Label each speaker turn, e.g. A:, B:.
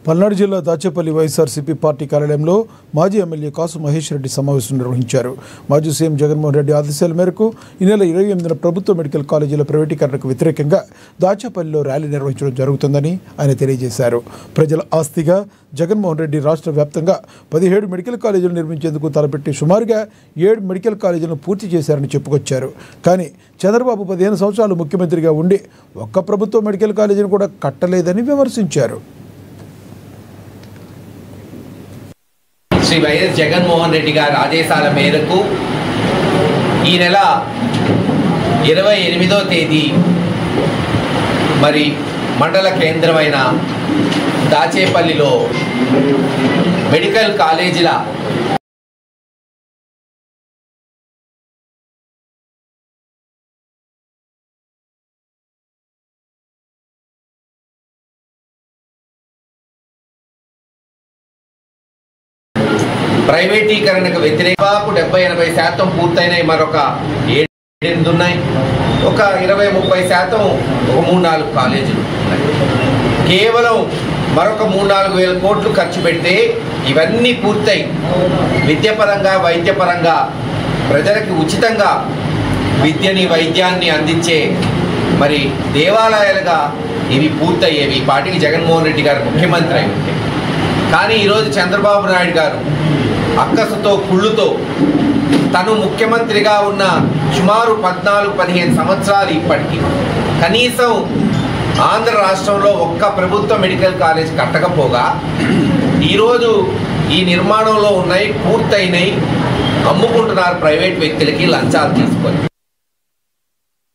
A: పల్నాడు జిల్లా దాచేపల్లి వైఎస్ఆర్సీపీ పార్టీ కార్యాలయంలో మాజీ ఎమ్మెల్యే కాసు మహేష్ రెడ్డి సమావేశం నిర్వహించారు. మాజీ సీఎం జగన్మోహన్ రెడ్డి ఆదేశాల మేరకు ఈ నెల 28న ప్రభుత్వ మెడికల్ కాలేజీల ప్రైవేటీకరణకు వ్యతిరేకంగా దాచేపల్లిలో ర్యాలీ నిర్వహించడం జరుగుతుందని ఆయన తెలియజేశారు. ప్రజల ఆస్తిగా జగన్మోహన్ రెడ్డి రాష్ట్ర వ్యాప్తంగా 17 మెడికల్ కాలేజీలు నిర్మించేందుకు తలపెట్టి సుమారుగా 7 మెడికల్ కాలేజీలను పూర్తి చేశారని చెప్పుకొచ్చారు. కానీ చంద్రబాబు 15 సంవత్సరాలు ముఖ్యమంత్రిగా ఉండి ఒక్క ప్రభుత్వ మెడికల్ కాలేజీని కూడా కట్టలేదని విమర్శించారు.
B: శ్రీ వైఎస్ జగన్మోహన్ రెడ్డి గారి ఆదేశాల మేరకు ఈ నెల 28వ తేదీ మరి మండల కేంద్రమైన దాచేపల్లిలో మెడికల్ కాలేజీల ప్రైవేటీకరణకు వ్యతిరేకంగా 70-80% పూర్తయినాయి. మరొక 7 ఉన్నాయి. ఒక 20-30% ఒక 3-4 కాలేజీలు ఉన్నాయి. కేవలం మరొక 3-4 వేల కోట్లు ఖర్చు పెడితే ఇవన్నీ పూర్తయి విద్యాపరంగా వైద్యపరంగా ప్రజలకి ఉచితంగా విద్యని వైద్యాన్ని అందించే మరి దేవాలయాలుగా ఇవి పూర్తయ్యేవి పార్టీకి జగన్మోహన్ రెడ్డి గారు ముఖ్యమంత్రి అయి ఉంటే. కానీ ఈరోజు చంద్రబాబు నాయుడు గారు అక్కసుతో కుళ్ళుతో తను ముఖ్యమంత్రిగా ఉన్న సుమారు 14-15 సంవత్సరాలు ఇప్పటికీ కనీసం ఆంధ్ర రాష్ట్రంలో ఒక్క ప్రభుత్వ మెడికల్ కాలేజ్ కట్టకపోగా ఈరోజు ఈ నిర్మాణంలో ఉన్నాయి, పూర్తయినాయి, అమ్ముకుంటున్నారు ప్రైవేట్ వ్యక్తులకి లంచాలు తీసుకొని.